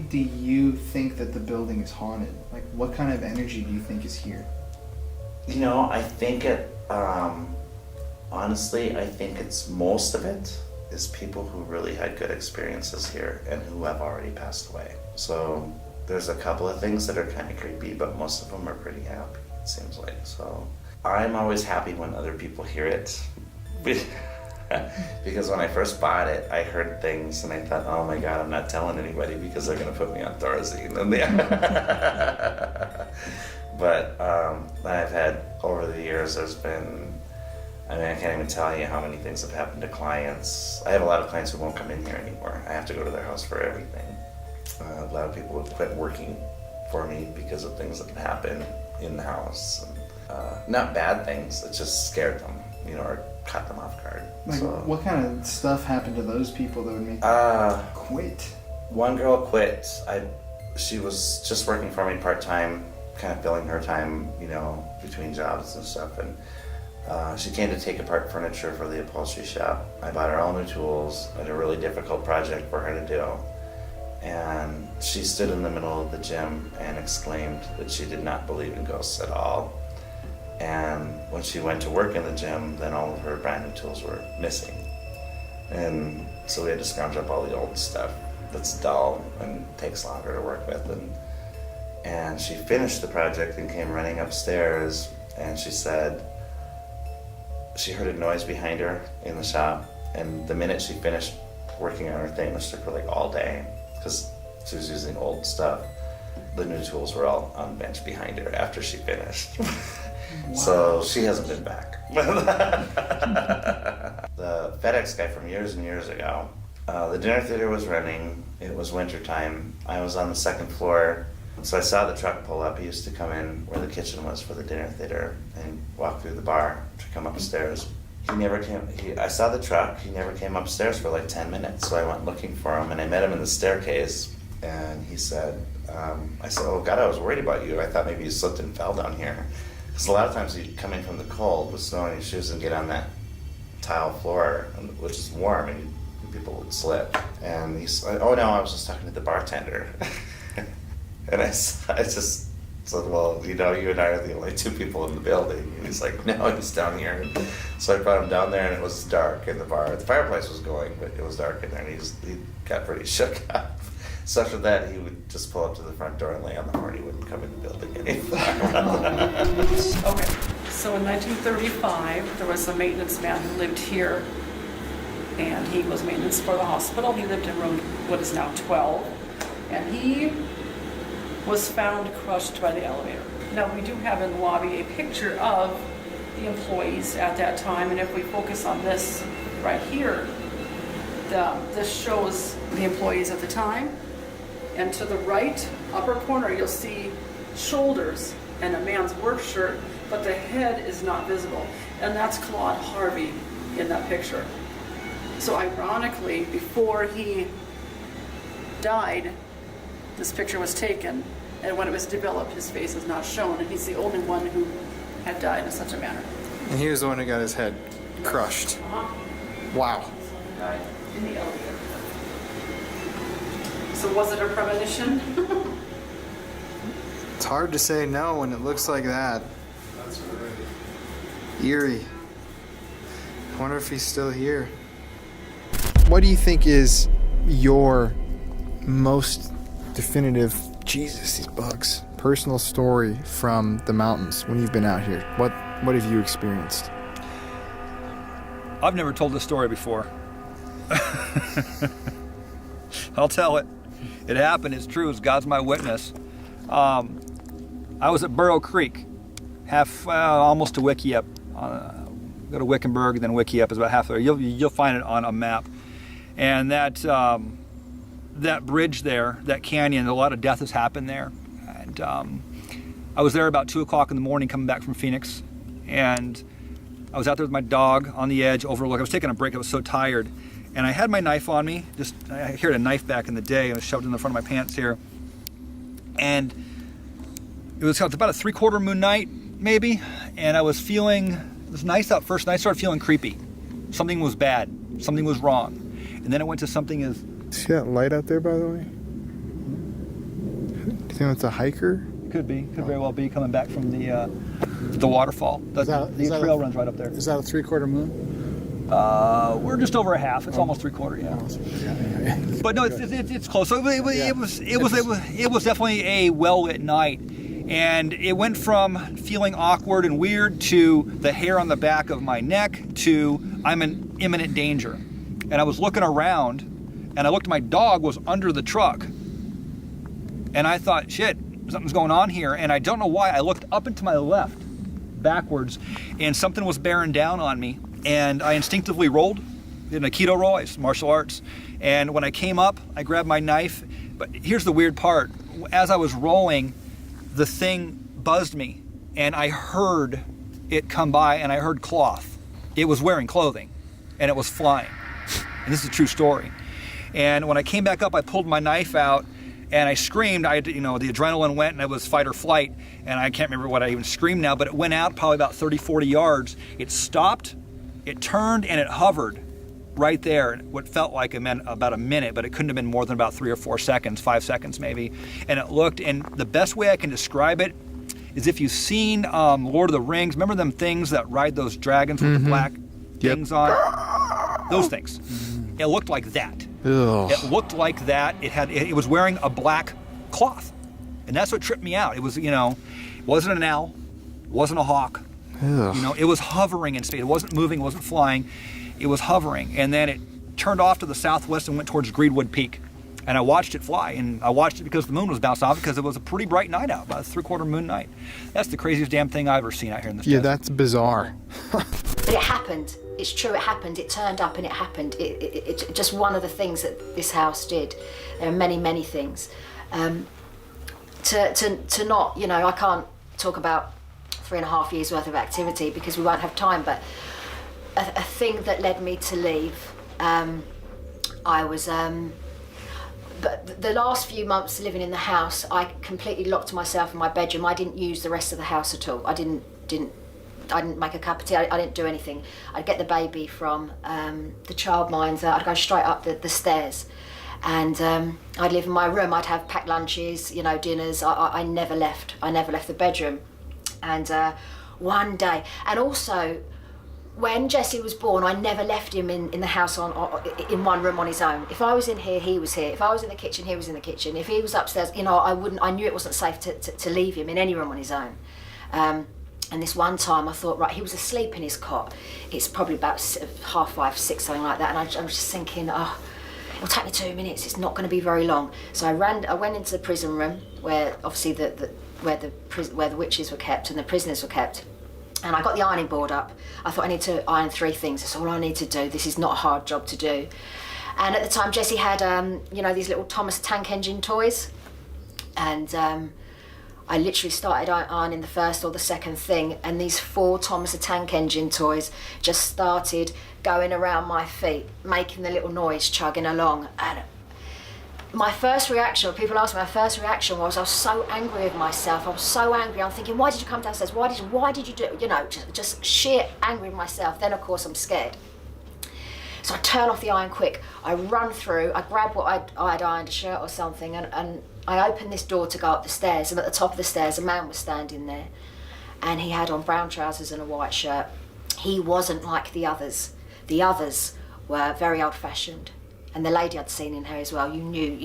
do you think that the building is haunted? Like, what kind of energy do you think is here? You know, I think it, honestly, I think it's most of it is people who really had good experiences here and who have already passed away. So there's a couple of things that are kind of creepy, but most of them are pretty happy, it seems like. So I'm always happy when other people hear it. Because when I first bought it, I heard things and I thought, oh my God, I'm not telling anybody because they're gonna put me on Thorazine. But I've had, over the years, there's been, I mean, I can't even tell you how many things have happened to clients. I have a lot of clients who won't come in here anymore. I have to go to their house for everything. A lot of people have quit working for me because of things that happened in the house. And, not bad things, it just scared them, you know, or caught them off guard. Like, so, what kind of stuff happened to those people that would make them quit? One girl quit. She was just working for me part-time, kind of filling her time, you know, between jobs and stuff. And she came to take apart furniture for the upholstery shop. I bought her all new tools. I had a really difficult project for her to do. And she stood in the middle of the gym and exclaimed that she did not believe in ghosts at all. And when she went to work in the gym, then all of her brand new tools were missing. And so we had to scrounge up all the old stuff that's dull and takes longer to work with. And she finished the project and came running upstairs, and she said she heard a noise behind her in the shop, and the minute she finished working on her thing, which took her like all day, because she was using old stuff, the new tools were all on the bench behind her after she finished. Wow. So she hasn't been back. The FedEx guy from years and years ago, the dinner theater was running. It was winter time. I was on the second floor, so I saw the truck pull up. He used to come in where the kitchen was for the dinner theater and walk through the bar to come upstairs. He never came. I saw the truck. He never came upstairs for like 10 minutes. So I went looking for him, and I met him in the staircase. And he said, I said, oh God, I was worried about you. I thought maybe you slipped and fell down here. Because a lot of times you'd come in from the cold with snow on your shoes and get on that tile floor, which is warm, and people would slip. And he said, oh no, I was just talking to the bartender. And I just said, well, you know, you and I are the only two people in the building. And he's like, no, he's down here. And so I brought him down there, and it was dark in the bar. The fireplace was going, but it was dark in there, and he got pretty shook up. So after that, he would just pull up to the front door and lay on the horn. He wouldn't come in the building anymore. Okay, so in 1935, there was a maintenance man who lived here, and he was maintenance for the hospital. He lived in room, what is now 12, and he was found crushed by the elevator. Now, we do have in the lobby a picture of the employees at that time, and if we focus on this right here, this shows the employees at the time. And to the right upper corner, you'll see shoulders and a man's work shirt, but the head is not visible. And that's Claude Harvey in that picture. So ironically, before he died, this picture was taken, and when it was developed, his face is not shown, and he's the only one who had died in such a manner. And he was the one who got his head crushed. Wow. So he died in the elevator. So was it a premonition? It's hard to say no when it looks like that. That's right. Eerie. I wonder if he's still here. What do you think is your most definitive, Jesus, these bugs, personal story from the mountains when you've been out here? What have you experienced? I've never told this story before. I'll tell it. It happened. It's true. It's God's my witness. I was at Burrow Creek, almost to Wickiup. Go to Wickenburg, then Wickiup is about half there. You'll find it on a map. And that bridge there, that canyon, a lot of death has happened there. And I was there about 2 o'clock in the morning coming back from Phoenix. And I was out there with my dog on the edge overlook. I was taking a break. I was so tired. And I had my knife on me. I carried a knife back in the day. It was shoved in the front of my pants here. And it was about a 3/4 moon night, maybe. And I was feeling, it was nice out first, and I started feeling creepy. Something was bad. Something was wrong. And then it went to something as... See that light out there, by the way? think that's a hiker? Could very well be coming back from the waterfall. The trail runs right up there. Is that a 3/4 moon? We're just over a half. It's almost 3/4, yeah. But no, it's close. So it was definitely a well-lit night. And it went from feeling awkward and weird to the hair on the back of my neck to I'm in imminent danger. And I was looking around, and I looked, my dog was under the truck. And I thought, shit, something's going on here. And I don't know why. I looked up and to my left, backwards, and something was bearing down on me. And I instinctively rolled, did an Aikido roll, it's martial arts. And when I came up, I grabbed my knife. But here's the weird part. As I was rolling, the thing buzzed me, and I heard it come by, and I heard cloth. It was wearing clothing, and it was flying. And this is a true story. And when I came back up, I pulled my knife out, and I screamed. The adrenaline went, and it was fight or flight, and I can't remember what I even screamed now, but it went out probably about 30, 40 yards. It stopped, it turned, and it hovered right there. What felt like about a minute, but it couldn't have been more than about 3 or 4 seconds, 5 seconds maybe. And it looked, and the best way I can describe it is if you've seen Lord of the Rings, remember them things that ride those dragons with the black things on? Those things. It looked like that. Ugh. It looked like that. It was wearing a black cloth. And that's what tripped me out. It was, it wasn't an owl, wasn't a hawk. Ugh. It was hovering in space. It wasn't moving, it wasn't flying. It was hovering, and then it turned off to the southwest and went towards Greenwood Peak. And I watched it fly, and I watched it because the moon was bounced off, because it was a pretty bright night out, about a 3/4 moon night. That's the craziest damn thing I've ever seen out here in this desert. That's bizarre. But it happened. It's true, it happened. It turned up and it happened. It's just one of the things that this house did. There are many, many things. To not, I can't talk about 3.5 years worth of activity because we won't have time, but a thing that led me to leave, but the last few months living in the house, I completely locked myself in my bedroom. I didn't use the rest of the house at all. I didn't make a cup of tea. I didn't do anything. I'd get the baby from the childminder. I'd go straight up the stairs, and I'd live in my room. I'd have packed lunches, dinners. I never left. I never left the bedroom. And one day, and also, when Jesse was born, I never left him in the house in one room on his own. If I was in here, he was here. If I was in the kitchen, he was in the kitchen. If he was upstairs, I knew it wasn't safe to leave him in any room on his own. And this one time I thought, right, he was asleep in his cot. It's probably about 5:30, 6, something like that. And I was just thinking, it'll take me 2 minutes. It's not going to be very long. So I went into the prison room where obviously where the witches were kept and the prisoners were kept. And I got the ironing board up. I thought I need to iron 3 things. That's all I need to do. This is not a hard job to do. And at the time, Jesse had, these little Thomas Tank Engine toys. And I literally started ironing the first or the second thing. And these 4 Thomas the Tank Engine toys just started going around my feet, making the little noise, chugging along. And my first reaction, people ask me, my first reaction was I was so angry with myself. I was so angry. I'm thinking, why did you come downstairs? Why did you do it? Just sheer angry with myself. Then, of course, I'm scared. So I turn off the iron quick. I run through. I grab what I'd ironed, a shirt or something, and I opened this door to go up the stairs. And at the top of the stairs, a man was standing there. And he had on brown trousers and a white shirt. He wasn't like the others. The others were very old-fashioned. And the lady I'd seen in her as well, you knew,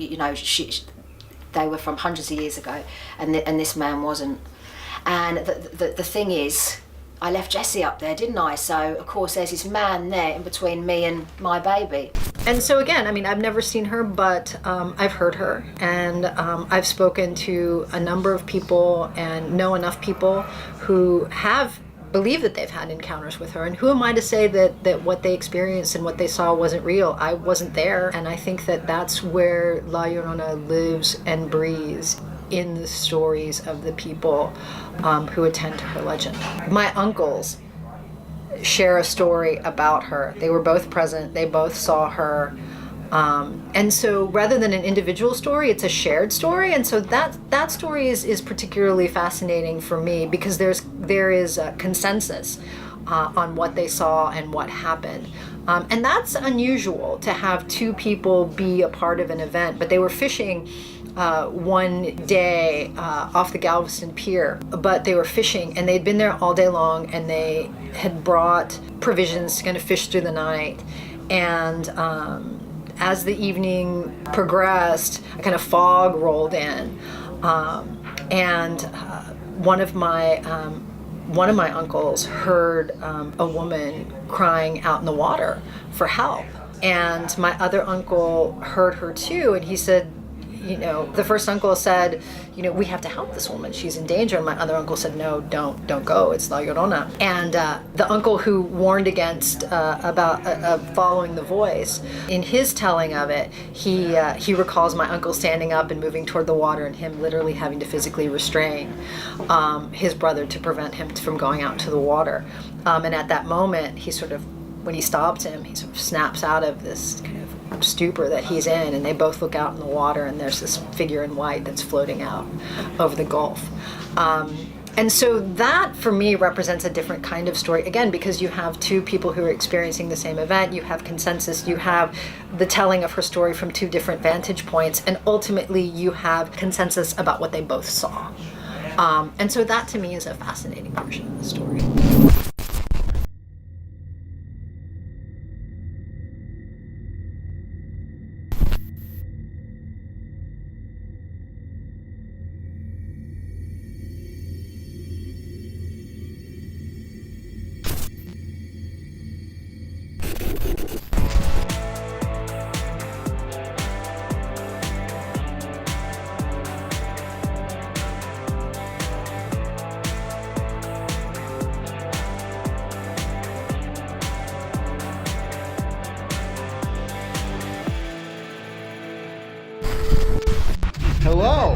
they were from hundreds of years ago, and this man wasn't. And the thing is, I left Jessie up there, didn't I? So, of course, there's this man there in between me and my baby. And so again, I've never seen her, but I've heard her, and I've spoken to a number of people and know enough people who have believe that they've had encounters with her, and who am I to say that what they experienced and what they saw wasn't real? I wasn't there, and I think that that's where La Llorona lives and breathes, in the stories of the people who attend to her legend. My uncles share a story about her. They were both present, they both saw her, and so rather than an individual story, it's a shared story, and so that story is particularly fascinating for me, because there is a consensus on what they saw and what happened. And that's unusual to have 2 people be a part of an event, but they were fishing one day off the Galveston Pier, but they were fishing and they'd been there all day long and they had brought provisions to kind of fish through the night. And as the evening progressed, a kind of fog rolled in, and one of my uncles heard a woman crying out in the water for help. And my other uncle heard her too, and he said, the first uncle said, we have to help this woman. She's in danger. And my other uncle said, no, don't go. It's La Llorona. And the uncle who warned against about following the voice, in his telling of it, he recalls my uncle standing up and moving toward the water and him literally having to physically restrain his brother to prevent him from going out into the water. And at that moment, when he stopped him, he sort of snaps out of this kind of stupor that he's in, and they both look out in the water, and there's this figure in white that's floating out over the Gulf. And so that, for me, represents a different kind of story, again, because you have two people who are experiencing the same event, you have consensus, you have the telling of her story from two different vantage points, and ultimately you have consensus about what they both saw. And so that, to me, is a fascinating version of the story. Hello.